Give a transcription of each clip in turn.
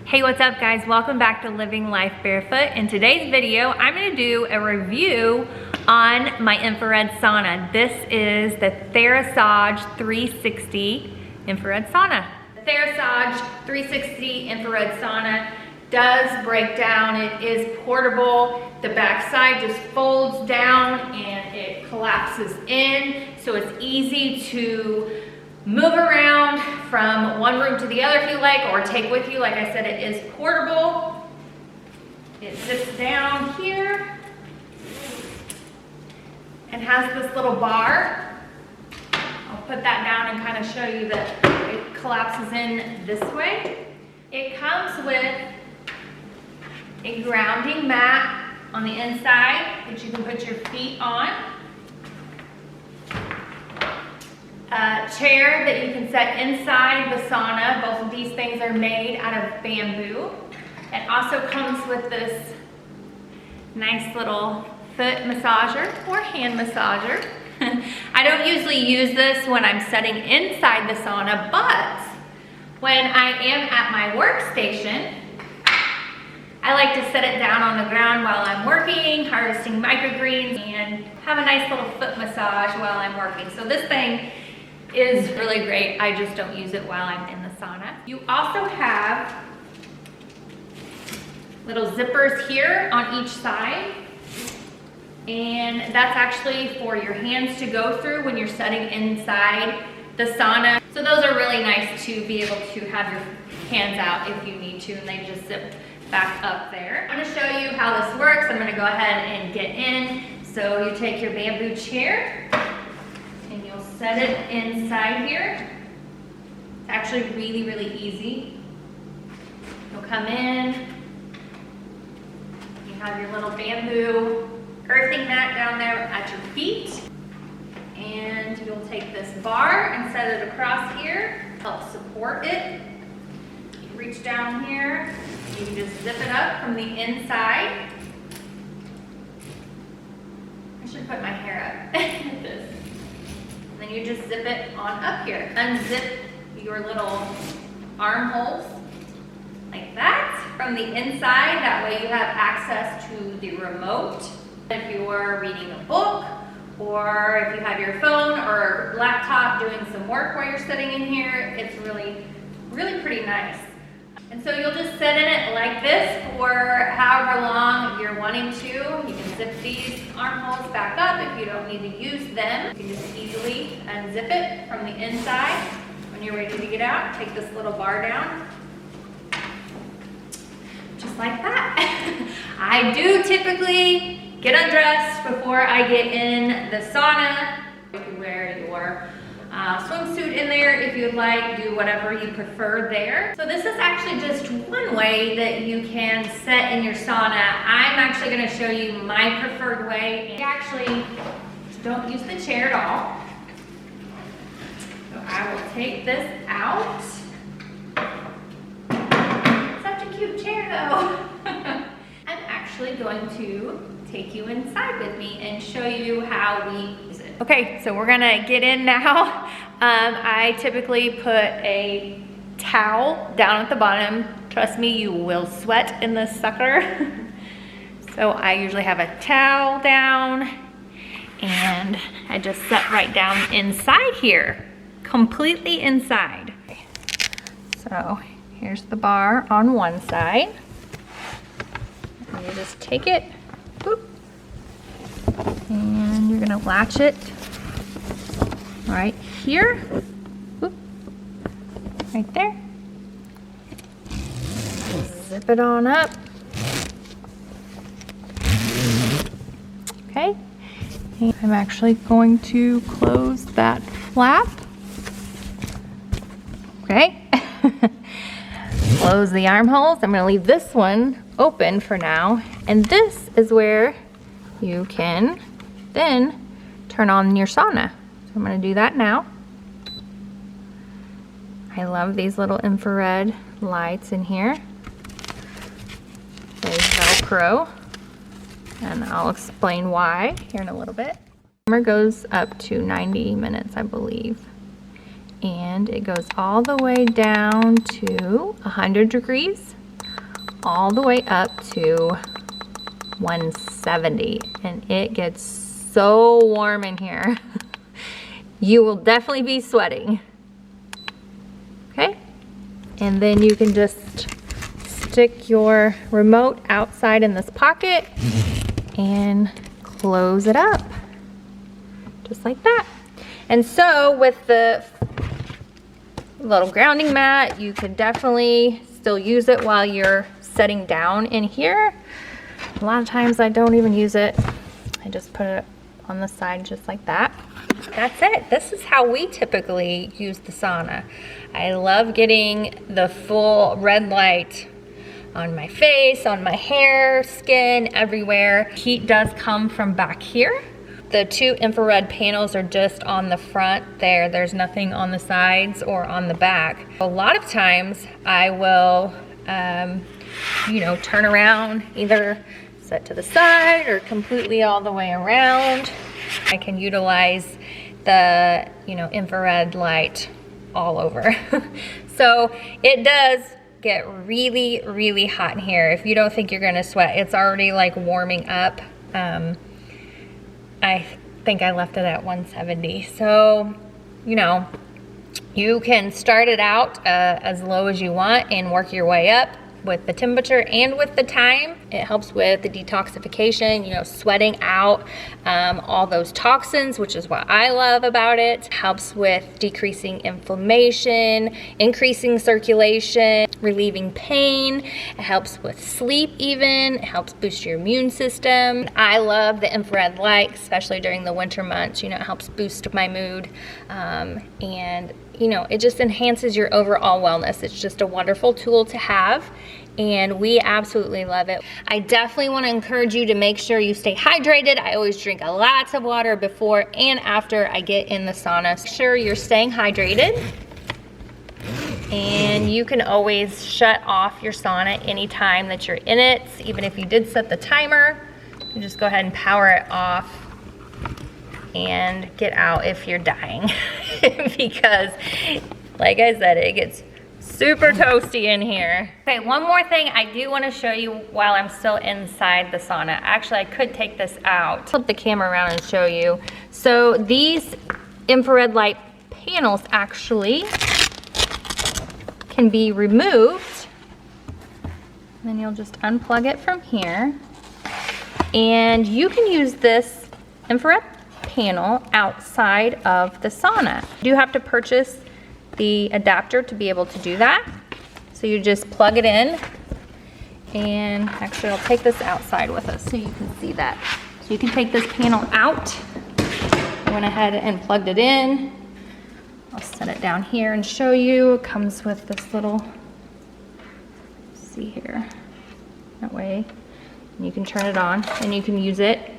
Hey, what's up guys? Welcome back to Living Life Barefoot. In today's video, I'm gonna do a review on my infrared sauna. This is the Therasage 360 infrared sauna. The Therasage 360 infrared sauna does break down. It is portable. The back side just folds down and it collapses in, so it's easy to move around from one room to the other if you like, or take with you. Like I said, it is portable. It sits down here and has this little bar. I'll put that down and kind of show you that it collapses in this way. It comes with a grounding mat on the inside that you can put your feet on. A chair that you can set inside the sauna. Both of these things are made out of bamboo. It also comes with this nice little foot massager or hand massager. I don't usually use this when I'm sitting inside the sauna, but when I am at my workstation, I like to set it down on the ground while I'm working, harvesting microgreens, and have a nice little foot massage while I'm working. So this thing is really great. I just don't use it while I'm in the sauna. You also have little zippers here on each side, and that's actually for your hands to go through when you're sitting inside the sauna. So those are really nice to be able to have your hands out if you need to, and they just zip back up there. I'm gonna show you how this works. I'm gonna go ahead and get in. So you take your bamboo chair, set it inside here. It's actually really, really easy. You'll come in, you have your little bamboo earthing mat down there at your feet, and you'll take this bar and set it across here, help support it. You reach down here, you can just zip it up from the inside. I should put my hair up like this. Then you just zip it on up here. Unzip your little armholes like that from the inside. That way you have access to the remote. If you are reading a book, or if you have your phone or laptop doing some work while you're sitting in here, it's really, really pretty nice. And so you'll just sit in it like this for however long you're wanting to. You can zip these armholes back up if you don't need to use them. You can just easily unzip it from the inside. When you're ready to get out, take this little bar down. Just like that. I do typically get undressed before I get in the sauna. You can wear your swimsuit in there if you'd like, do whatever you prefer there. So this is actually just one way that you can sit in your sauna. I'm actually going to show you my preferred way. I actually don't use the chair at all. So I will take this out. Such a cute chair though. I'm actually going to take you inside with me and show you how we use it. Okay, so we're gonna get in now. I typically put a towel down at the bottom. Trust me, you will sweat in this sucker. So I usually have a towel down, and I just set right down inside here, completely inside. So here's the bar on one side. And you just take it, boop, and you're gonna latch it right here, whoop, right there. Zip it on up. Okay, and I'm actually going to close that flap. Okay, close the armholes. I'm gonna leave this one open for now, and this is where you can then turn on your sauna. I'm gonna do that now. I love these little infrared lights in here. There's Velcro, and I'll explain why here in a little bit. The timer goes up to 90 minutes, I believe. And it goes all the way down to 100 degrees. all the way up to 170, and it gets so warm in here. You will definitely be sweating. Okay, and then you can just stick your remote outside in this pocket and close it up, just like that. And so with the little grounding mat, you can definitely still use it while you're setting down in here. A lot of times I don't even use it. I just put it on the side just like that. That's it. This is how we typically use the sauna. I love getting the full red light on my face, on my hair, skin, everywhere. Heat does come from back here. The 2 infrared panels are just on the front there. There's nothing on the sides or on the back. A lot of times I will, you know, turn around, either set to the side or completely all the way around. I can utilize the, you know, infrared light all over. So it does get really, really hot in here. If you don't think you're gonna sweat, it's already like warming up. I think I left it at 170. So, you know, you can start it out as low as you want and work your way up with the temperature and with the time. It helps with the detoxification, you know, sweating out all those toxins, which is what I love about it. Helps with decreasing inflammation, increasing circulation, relieving pain. It helps with sleep even. It helps boost your immune system. I love the infrared light, especially during the winter months. You know, it helps boost my mood, and you know, it just enhances your overall wellness. It's just a wonderful tool to have, and we absolutely love it. I definitely want to encourage you to make sure you stay hydrated. I always drink lots of water before and after I get in the sauna. Make sure you're staying hydrated, and you can always shut off your sauna anytime that you're in it. Even if you did set the timer, you just go ahead and power it off and get out if you're dying. Because like I said, it gets super toasty in here. Okay, one more thing I do want to show you while I'm still inside the sauna. Actually, I could take this out. Flip the camera around and show you. So these infrared light panels actually can be removed. And then you'll just unplug it from here. And you can use this infrared panel outside of the sauna. You do have to purchase the adapter to be able to do that. So you just plug it in, and actually I'll take this outside with us so you can see that. So you can take this panel out. I went ahead and plugged it in. I'll set it down here and show you. It comes with this little, see here, that way. And you can turn it on and you can use it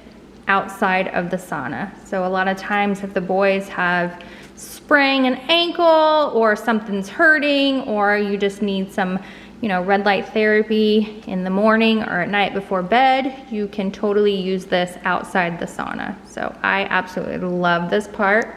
outside of the sauna. So a lot of times if the boys have sprained an ankle or something's hurting, or you just need some, you know, red light therapy in the morning or at night before bed, you can totally use this outside the sauna. So I absolutely love this part.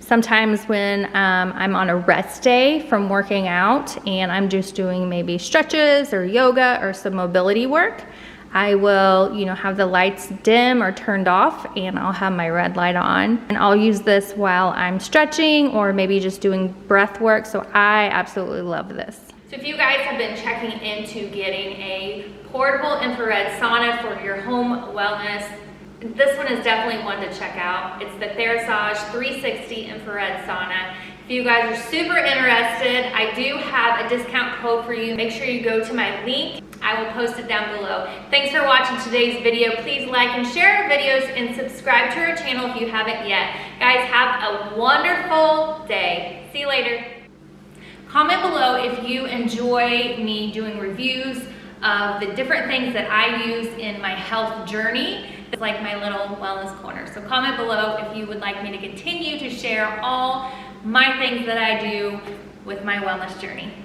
Sometimes when I'm on a rest day from working out and I'm just doing maybe stretches or yoga or some mobility work, I will, you know, have the lights dim or turned off, and I'll have my red light on. And I'll use this while I'm stretching or maybe just doing breath work. So I absolutely love this. So if you guys have been checking into getting a portable infrared sauna for your home wellness, this one is definitely one to check out. It's the Therasage 360 infrared sauna. If you guys are super interested, I do have a discount code for you. Make sure you go to my link. I will post it down below. Thanks for watching today's video. Please like and share our videos and subscribe to our channel if you haven't yet. Guys, have a wonderful day. See you later. Comment below if you enjoy me doing reviews of the different things that I use in my health journey. It's like my little wellness corner. So comment below if you would like me to continue to share all my things that I do with my wellness journey.